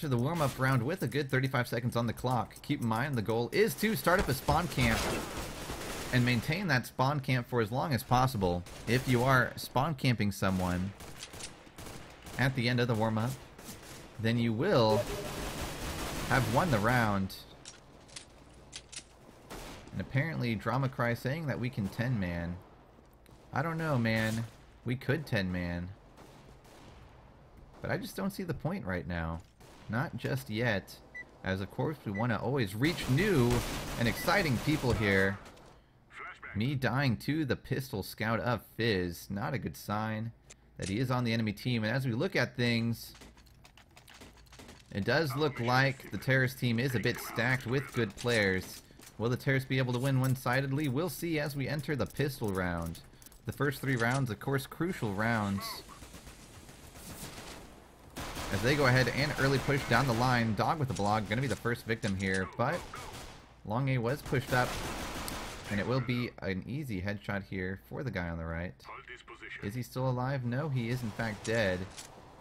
enter the warm-up round with a good 35 seconds on the clock. Keep in mind, the goal is to start up a spawn camp and maintain that spawn camp for as long as possible. If you are spawn camping someone at the end of the warm-up, then you will have won the round. And apparently Drama Cry saying that we can 10-man. I don't know, man. We could 10-man. But I just don't see the point right now. Not just yet. As of course we want to always reach new and exciting people here. Me dying to the pistol scout of Fizz. Not a good sign that he is on the enemy team. And as we look at things, it does look like the terrorist team is a bit stacked with good players. Will the terrorists be able to win one-sidedly? We'll see as we enter the pistol round. The first 3 rounds, of course, crucial rounds. As they go ahead and early push down the line. Dog with the blog, going to be the first victim here, but Long A was pushed up, and it will be an easy headshot here for the guy on the right. Is he still alive? No, he is in fact dead,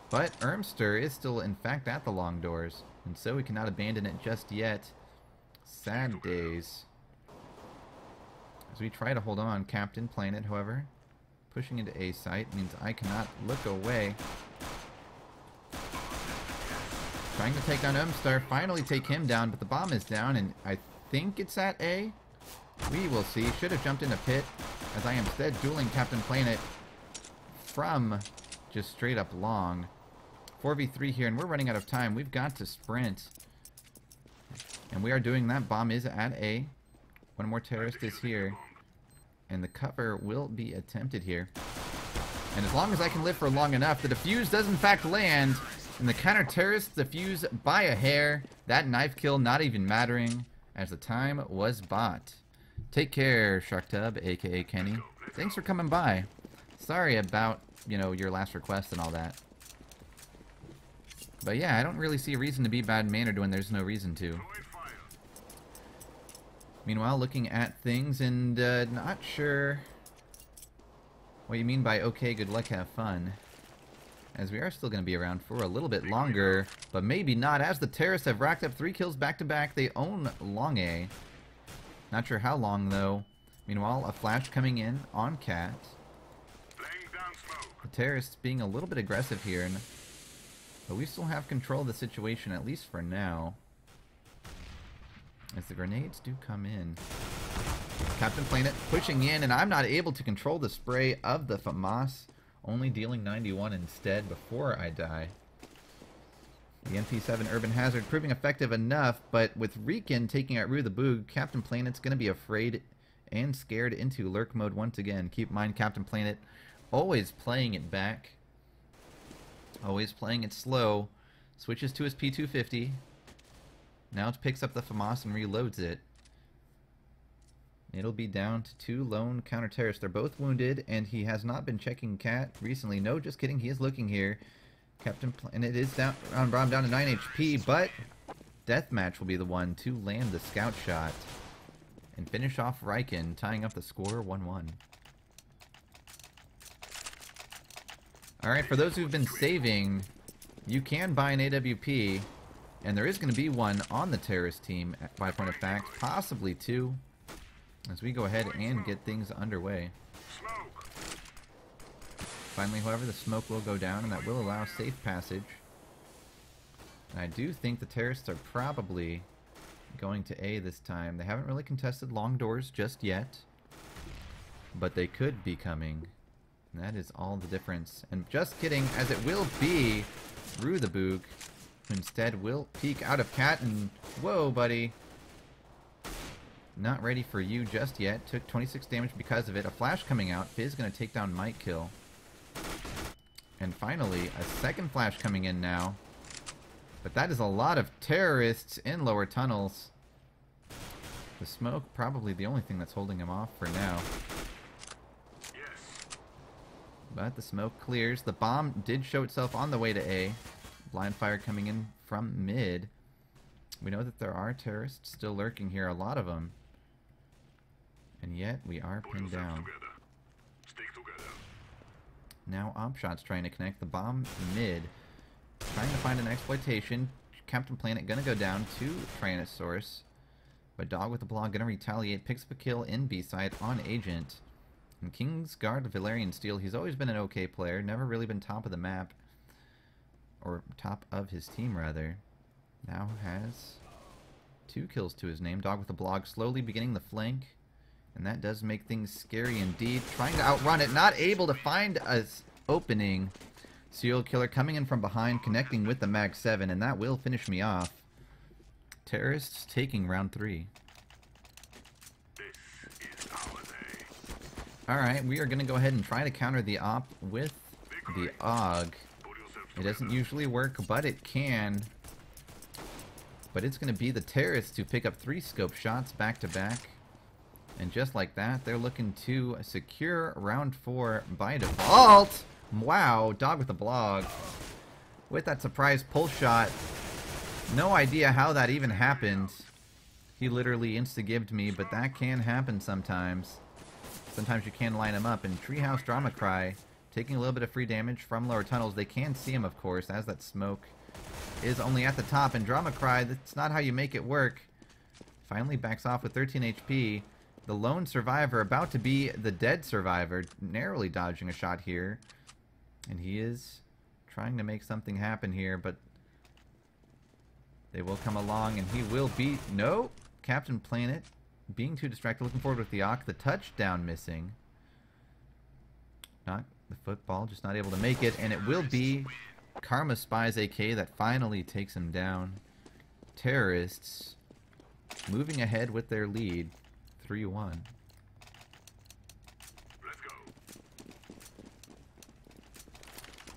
but Ermster is still in fact at the long doors, and so we cannot abandon it just yet. Sad days. As we try to hold on, Captain Planet, however, pushing into A site means I cannot look away. Trying to take down Umstar, finally take him down, but the bomb is down, and I think it's at A. We will see. Should have jumped in a pit, as I am instead dueling Captain Planet from just straight up long. 4v3 here, and we're running out of time. We've got to sprint. And we are doing that. Bomb is at A. One more terrorist is here. And the cover will be attempted here. And as long as I can live for long enough, the defuse does in fact land. And the counter-terrorists defuse by a hair. That knife kill not even mattering, as the time was bought. Take care, SharkTub, aka Kenny. Thanks for coming by. Sorry about, you know, your last request and all that. But yeah, I don't really see a reason to be bad-mannered when there's no reason to. Meanwhile, looking at things and not sure what you mean by okay, good luck, have fun. As we are still going to be around for a little bit longer, but maybe not, as the terrorists have racked up 3 kills back-to-back. They own Long A. Not sure how long, though. Meanwhile, a flash coming in on Cat. The terrorists being a little bit aggressive here, but we still have control of the situation, at least for now. As the grenades do come in. Captain Planet pushing in, and I'm not able to control the spray of the FAMAS. Only dealing 91 instead before I die. The MP7 Urban Hazard proving effective enough, but with Riken taking out Rue the Boog, Captain Planet's going to be afraid and scared into lurk mode once again. Keep in mind, Captain Planet always playing it back. Always playing it slow. Switches to his P250. Now it picks up the FAMAS and reloads it. It'll be down to 2 lone counter-terrorists. They're both wounded, and he has not been checking Cat recently. No, just kidding. He is looking here. Captain Planet is down, down to 9 HP, but Deathmatch will be the one to land the scout shot and finish off Riken, tying up the score 1-1. Alright, for those who've been saving, you can buy an AWP, and there is going to be one on the terrorist team, by point of fact, possibly 2. As we go ahead and get things underway. Finally, however, the smoke will go down, and that will allow safe passage. And I do think the terrorists are probably going to A this time. They haven't really contested long doors just yet, but they could be coming. And that is all the difference. And just kidding, as it will be Rue the Boog, who instead will peek out of Cat, and whoa, buddy. Not ready for you just yet. Took 26 damage because of it. A flash coming out. Fizz going to take down Mike Kill. And finally, a second flash coming in now. But that is a lot of terrorists in lower tunnels. The smoke, probably the only thing that's holding him off for now. But the smoke clears. The bomb did show itself on the way to A. Blind fire coming in from mid. We know that there are terrorists still lurking here, a lot of them. And yet, we are pinned down. Now, Opshot's trying to connect the bomb mid. Trying to find an exploitation. Captain Planet gonna go down to Tyrannosaurus. But Dog with the Blog gonna retaliate, picks up a kill in B-side on Agent. And Kingsguard Valerian Steel, he's always been an okay player, never really been top of the map. Or top of his team, rather. Now has 2 kills to his name. Dog with the Blog slowly beginning the flank. And that does make things scary indeed. Trying to outrun it, not able to find a opening. Serial Killer coming in from behind, connecting with the Mag 7, and that will finish me off. Terrorists taking round 3. Alright, we are going to go ahead and try to counter the op with the AUG. It doesn't usually work, but it can. But it's going to be the terrorists who pick up 3 scope shots back to back. And just like that, they're looking to secure round 4 by default. Wow, Dog with the Blog. With that surprise pull shot. No idea how that even happened. He literally insta-gived me, but that can happen sometimes. Sometimes you can line him up. And Treehouse Drama Cry, taking a little bit of free damage from lower tunnels. They can see him, of course, as that smoke is only at the top. And Drama Cry, that's not how you make it work. Finally backs off with 13 HP. The lone survivor about to be the dead survivor, narrowly dodging a shot here. And he is trying to make something happen here, but they will come along and he will beat... No! Captain Planet being too distracted, looking forward with the AUG. The touchdown missing. Not the football, just not able to make it. And it will be Karma Spies AK that finally takes him down. Terrorists moving ahead with their lead. 3-1.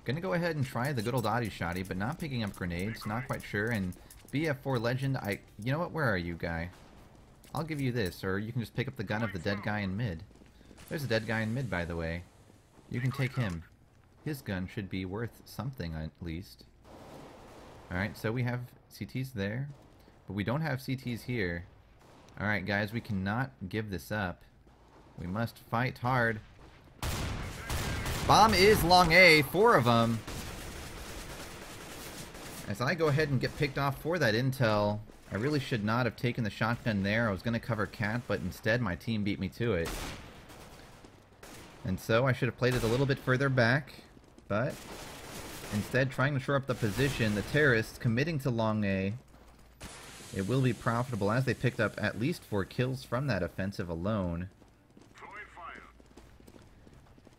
Gonna go ahead and try the good old Audi Shotty, but not picking up grenades, not quite sure. And BF4 Legend, you know what, where are you, guy? I'll give you this, or you can just pick up the gun of the dead guy in mid. There's a dead guy in mid, by the way. You can take him. His gun should be worth something, at least. Alright, so we have CTs there, but we don't have CTs here. Alright, guys, we cannot give this up. We must fight hard. Bomb is long A, 4 of them. As I go ahead and get picked off for that intel, I really should not have taken the shotgun there. I was going to cover Cat, but instead my team beat me to it. And so I should have played it a little bit further back, but instead trying to shore up the position, the terrorists committing to long A. It will be profitable as they picked up at least 4 kills from that offensive alone.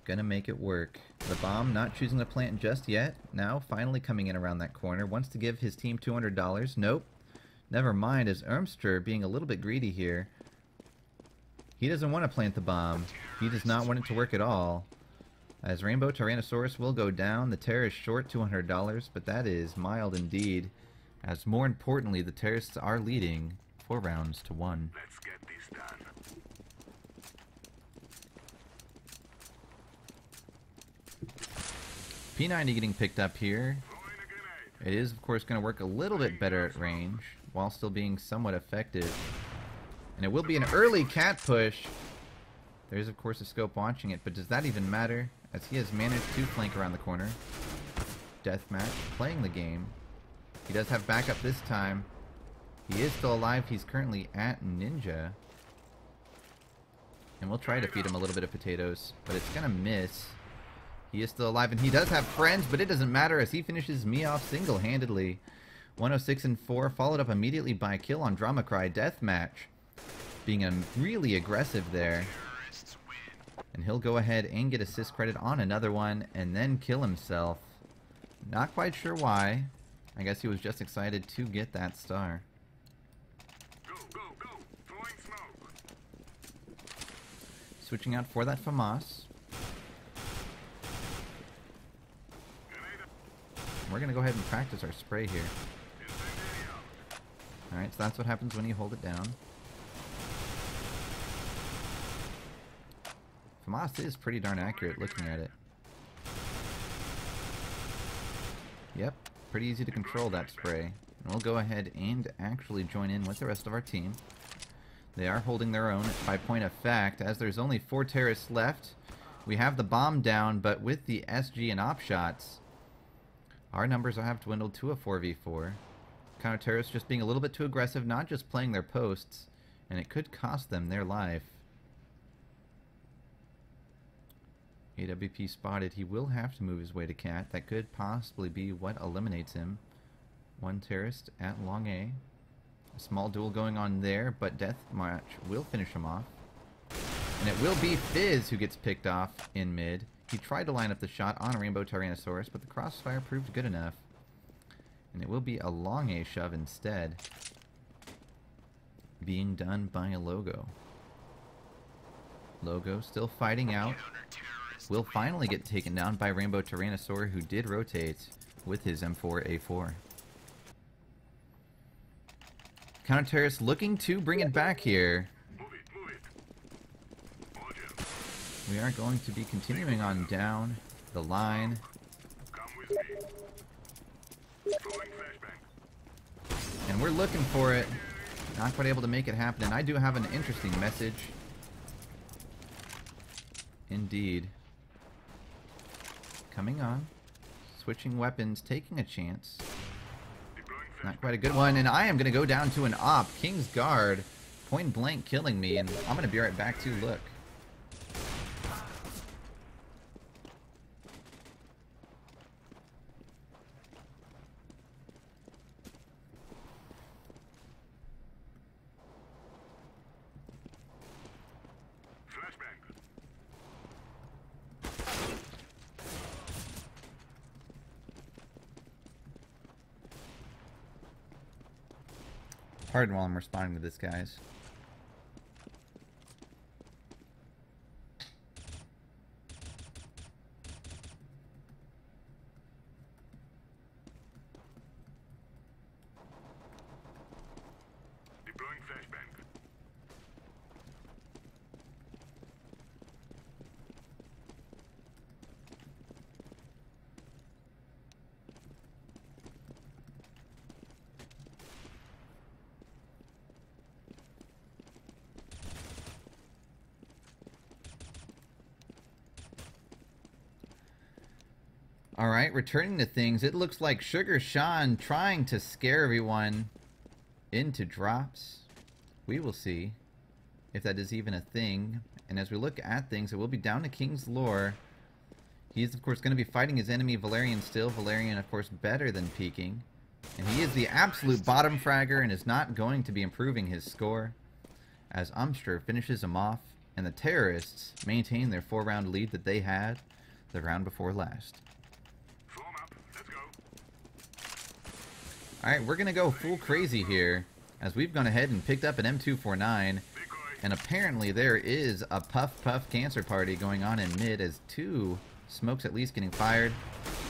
Gonna make it work. The bomb not choosing to plant just yet. Now finally coming in around that corner. Wants to give his team $200. Nope. Never mind, as Ermster being a little bit greedy here. He doesn't want to plant the bomb. He does not want it to work at all. As Rainbow Tyrannosaurus will go down. The terrorists short $200, but that is mild indeed. As more importantly, the terrorists are leading 4 rounds to 1. Let's get this done. P90 getting picked up here. It is, of course, going to work a little bit better at range, while still being somewhat effective. And it will be an early cat push. There's, of course, a scope watching it, but does that even matter? As he has managed to flank around the corner. Deathmatch, playing the game. He does have backup this time. He is still alive. He's currently at Ninja. And we'll try to feed him a little bit of potatoes, but it's going to miss. He is still alive, and he does have friends, but it doesn't matter as he finishes me off single-handedly. 106 and 4, followed up immediately by a kill on Drama Cry. Deathmatch being really aggressive there. And he'll go ahead and get assist credit on another one, and then kill himself. Not quite sure why. I guess he was just excited to get that star. Go, go, go. Throwing smoke. Switching out for that FAMAS. We're going to go ahead and practice our spray here. Alright, so that's what happens when you hold it down. FAMAS is pretty darn accurate looking at it. Yep, pretty easy to control that spray. And we'll go ahead and actually join in with the rest of our team. They are holding their own by point of fact, as there's only 4 terrorists left. We have the bomb down, but with the SG and op shots, our numbers have dwindled to a 4v4. Counter-terrorists just being a little bit too aggressive, not just playing their posts, and it could cost them their life. AWP spotted. He will have to move his way to Cat. That could possibly be what eliminates him. One terrorist at long A. A small duel going on there, but Deathmatch will finish him off. And it will be Fizz who gets picked off in mid. He tried to line up the shot on Rainbow Tyrannosaurus, but the crossfire proved good enough. And it will be a long A shove instead, being done by a Logo. Logo still fighting out. Will finally get taken down by Rainbow Tyrannosaur, who did rotate with his M4A4. Counter-terrorists looking to bring it back here. We are going to be continuing on down the line. And we're looking for it. Not quite able to make it happen. And I do have an interesting message. Indeed. Coming on. Switching weapons. Taking a chance. Not quite a good one. And I am going to go down to an op. King's Guard. Point blank killing me. And I'm going to be right back to look. Pardon while I'm responding to this, guys. Deploying flashbang. Alright, returning to things, it looks like Sugar Sean trying to scare everyone into drops. We will see if that is even a thing. And as we look at things, it will be down to King's Lore. He is, of course, going to be fighting his enemy, Valerian, still. Valerian, of course, better than peeking. And he is the absolute bottom fragger and is not going to be improving his score. As Umster finishes him off, and the terrorists maintain their 4-round lead that they had the round before last. Alright, we're going to go full crazy here, as we've gone ahead and picked up an M249, and apparently there is a Puff Cancer Party going on in mid, as 2 smokes at least getting fired.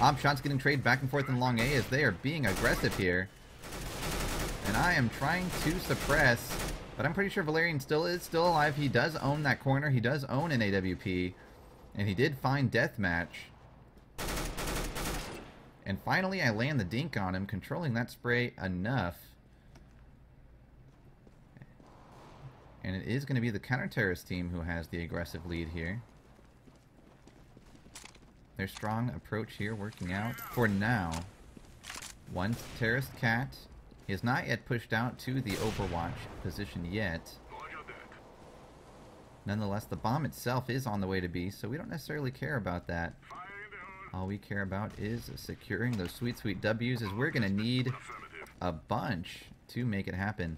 Op shots getting traded back and forth in long A as they are being aggressive here. And I am trying to suppress, but I'm pretty sure Valerian is still alive. He does own that corner, he does own an AWP, and he did find Deathmatch. And finally, I land the dink on him, controlling that spray enough. And it is going to be the counter-terrorist team who has the aggressive lead here. Their strong approach here working out for now. One terrorist Cat. He has not yet pushed out to the Overwatch position yet. Nonetheless, the bomb itself is on the way to B, so we don't necessarily care about that. All we care about is securing those sweet, sweet W's, as we're going to need a bunch to make it happen.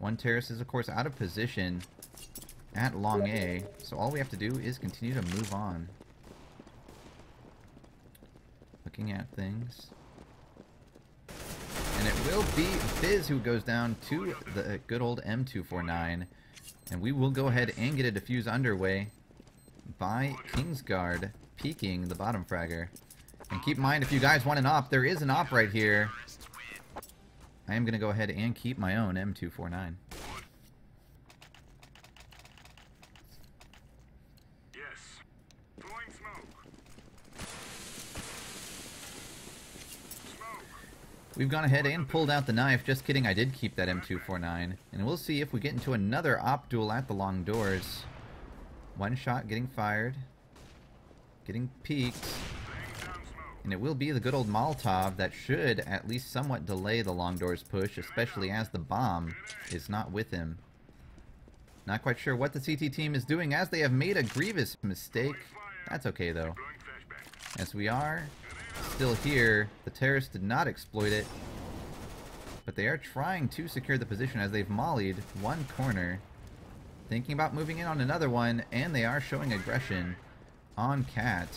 One terrorist is, of course, out of position at long A, so all we have to do is continue to move on. Looking at things. And it will be Fizz who goes down to the good old M249. And we will go ahead and get a defuse underway by King's Guard, peeking the bottom fragger. And keep in mind, if you guys want an op, there is an op right here. I am going to go ahead and keep my own M249. Yes. Throwing smoke. Smoke. We've gone ahead and pulled out the knife. Just kidding, I did keep that M249. And we'll see if we get into another op duel at the long doors. One shot getting fired. Getting peeked. And it will be the good old Molotov that should at least somewhat delay the long doors push, especially as the bomb is not with him. Not quite sure what the CT team is doing as they have made a grievous mistake. That's okay though. As we are still here, the terrorists did not exploit it. But they are trying to secure the position as they've mollied one corner. Thinking about moving in on another one, and they are showing aggression on Cat.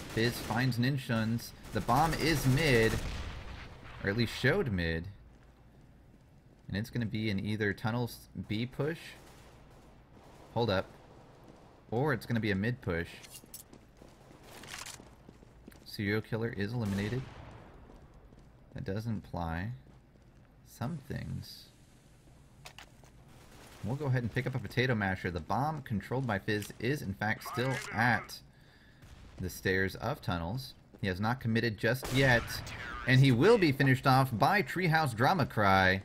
Fizz finds Ninshuns. The bomb is mid, or at least showed mid. And it's going to be an either tunnels B push, hold up, or it's going to be a mid push. Serial killer is eliminated. That does imply some things. We'll go ahead and pick up a potato masher. The bomb controlled by Fizz is in fact still at the stairs of tunnels. He has not committed just yet, and he will be finished off by Treehouse Drama Cry.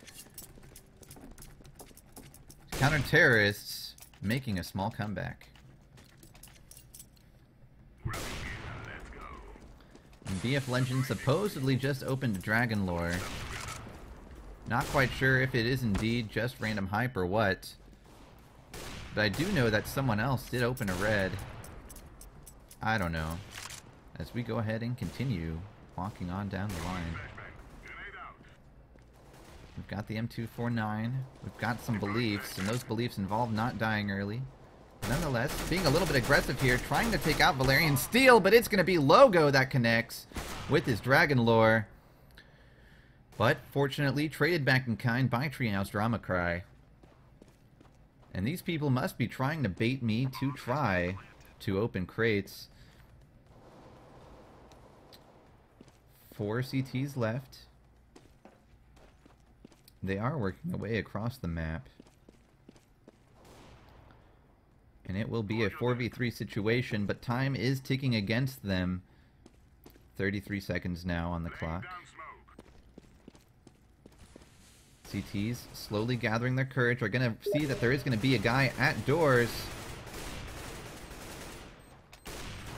Counter-terrorists making a small comeback. And BF Legend supposedly just opened Dragon Lore. Not quite sure if it is indeed just random hype or what. But I do know that someone else did open a red. I don't know. As we go ahead and continue walking on down the line. We've got the M249. We've got some beliefs, and those beliefs involve not dying early. Nonetheless, being a little bit aggressive here, trying to take out Valerian Steel, but it's going to be Logo that connects with his Dragon Lore. But, fortunately, traded back in kind by Treehouse Drama Cry. And these people must be trying to bait me to try to open crates. 4 CTs left. They are working their way across the map. And it will be a 4v3 situation, but time is ticking against them. 33 seconds now on the clock. CTs slowly gathering their courage. Are going to see that there is going to be a guy at doors.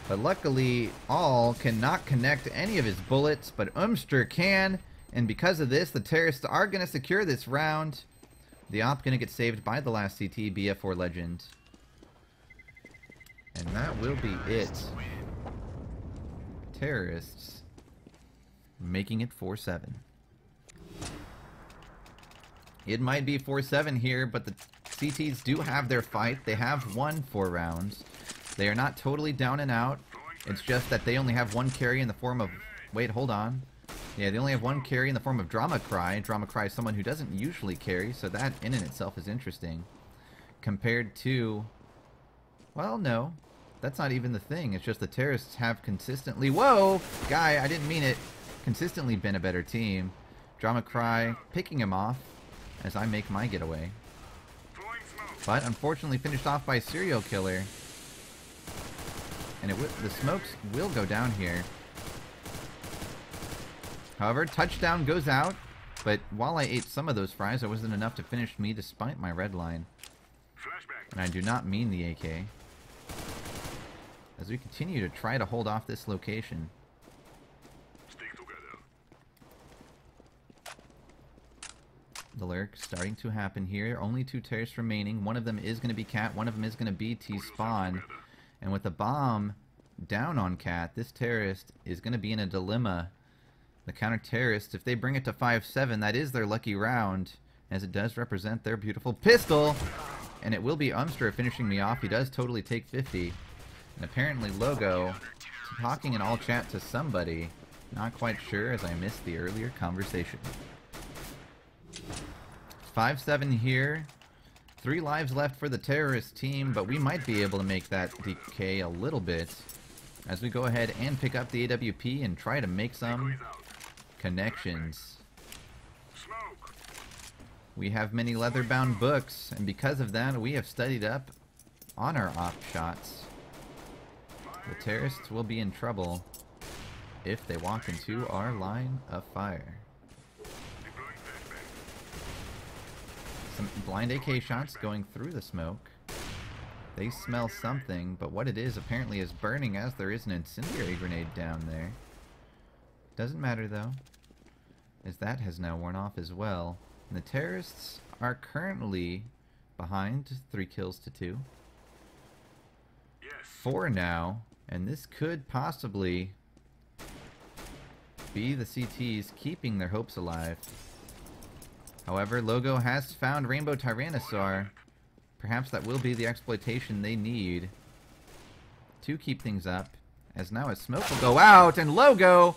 But luckily, All cannot connect any of his bullets, but Umster can. And because of this, the terrorists are going to secure this round. The op going to get saved by the last CT, BF4 Legend. And that will be it. Terrorists making it 4-7. It might be 4-7 here, but the CTs do have their fight. They have won 4 rounds. They are not totally down and out. It's just that they only have one carry in the form of... Wait, hold on. Yeah, they only have one carry in the form of Drama Cry. Drama Cry is someone who doesn't usually carry, so that in and itself is interesting. Compared to... Well, no. That's not even the thing. It's just the terrorists have consistently... Whoa! Guy, I didn't mean it. Consistently been a better team. Drama Cry picking him off as I make my getaway. But unfortunately finished off by Serial Killer. And the smokes will go down here. However, touchdown goes out. But while I ate some of those fries, it wasn't enough to finish me despite my red line. And I do not mean the AK. As we continue to try to hold off this location. The lurk starting to happen here. Only 2 terrorists remaining. One of them is going to be Cat. One of them is going to be T-Spawn. And with the bomb down on Cat, this terrorist is going to be in a dilemma. The counter-terrorists, if they bring it to 5-7, that is their lucky round, as it does represent their beautiful pistol. And it will be Umster finishing me off. He does totally take 50. And apparently Logo talking in all chat to somebody. Not quite sure, as I missed the earlier conversation. 5-7 here. 3 lives left for the terrorist team, but we might be able to make that decay a little bit as we go ahead and pick up the AWP and try to make some connections. We have many leather-bound books, and because of that, we have studied up on our op shots. The terrorists will be in trouble if they walk into our line of fire. Some blind AK shots going through the smoke. They smell something, but what it is apparently is burning, as there is an incendiary grenade down there. Doesn't matter though, as that has now worn off as well. And the terrorists are currently behind 3 kills to 2. Yes. 4 now, and this could possibly be the CTs keeping their hopes alive. However, Logo has found Rainbow Tyrannosaur. Perhaps that will be the exploitation they need to keep things up, as now a smoke will go out, and Logo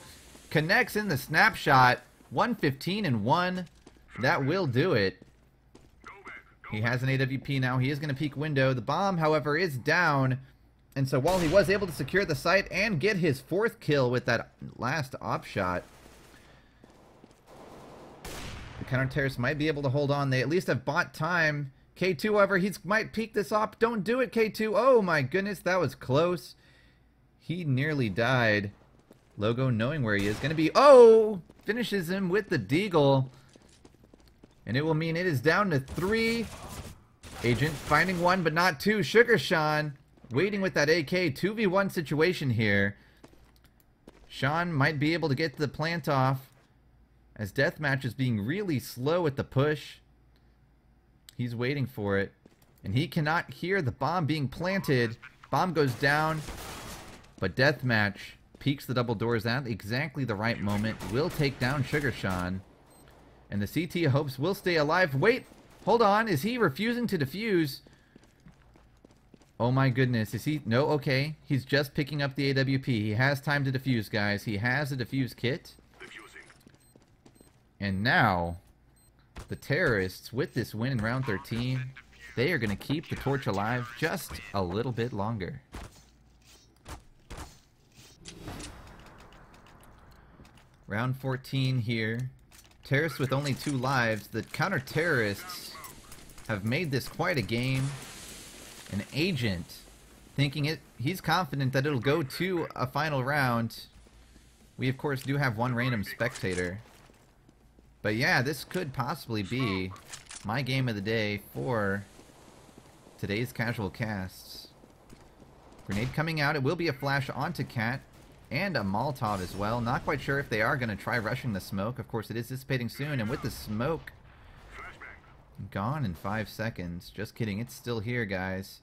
connects in the snapshot. 115 and 1. That will do it. He has an AWP now. He is going to peek window. The bomb, however, is down. And so while he was able to secure the site and get his 4th kill with that last op shot, the counter-terrorists might be able to hold on. They at least have bought time. K2, however, he might peek this op. Don't do it, K2. Oh my goodness, that was close. He nearly died. Logo, knowing where he is, going to be... Oh! Finishes him with the deagle. And it will mean it is down to 3. Agent finding 1, but not 2. Sugar Sean waiting with that AK. 2v1 situation here. Sean might be able to get the plant off, as Deathmatch is being really slow at the push. He's waiting for it, and he cannot hear the bomb being planted. Bomb goes down, but Deathmatch peeks the double doors at exactly the right moment. Will take down Sugar Sean, and the CT hopes will stay alive. Wait, hold on. Is he refusing to defuse? Oh my goodness. Is he? No, okay. He's just picking up the AWP. He has time to defuse, guys. He has a defuse kit. And now, the terrorists, with this win in round 13, they are going to keep the torch alive just a little bit longer. Round 14 here. Terrorists with only 2 lives. The counter-terrorists have made this quite a game. An agent thinking he's confident that it'll go to a final round. We, of course, do have 1 random spectator. But yeah, this could possibly be my game of the day for today's casual casts. Grenade coming out. It will be a flash onto Cat and a Molotov as well. Not quite sure if they are going to try rushing the smoke. Of course, it is dissipating soon. And with the smoke gone in 5 seconds. Just kidding. It's still here, guys.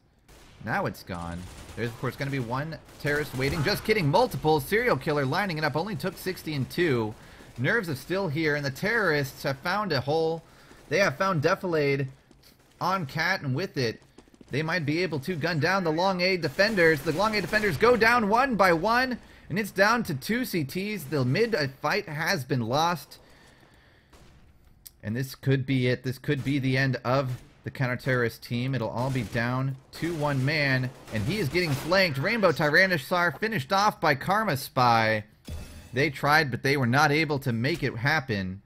Now it's gone. There's, of course, going to be 1 terrorist waiting. Just kidding. Multiple. Serial killer lining it up. Only took 60 and 2. Nerves are still here, and the terrorists have found a hole. They have found Defilade on Cat, and with it, they might be able to gun down the Long A defenders. The Long A defenders go down 1 by 1, and it's down to 2 CTs. The mid fight has been lost, and this could be it. This could be the end of the counter-terrorist team. It'll all be down to 1 man, and he is getting flanked. Rainbow Tyrannosaur finished off by Karma Spy. They tried, but they were not able to make it happen.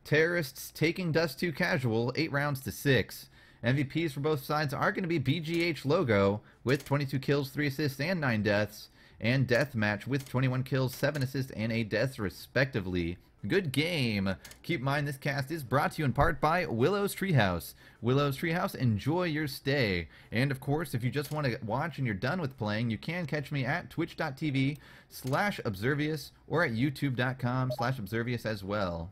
Terrorists taking Dust 2 casual, 8 rounds to 6. MVPs for both sides are going to be BGH Logo with 22 kills, 3 assists, and 9 deaths. And Deathmatch with 21 kills, 7 assists, and 8 deaths, respectively. Good game. Keep in mind, this cast is brought to you in part by Willow's Treehouse. Willow's Treehouse, enjoy your stay. And of course, if you just want to watch and you're done with playing, you can catch me at twitch.tv/Observious or at youtube.com/Observious as well.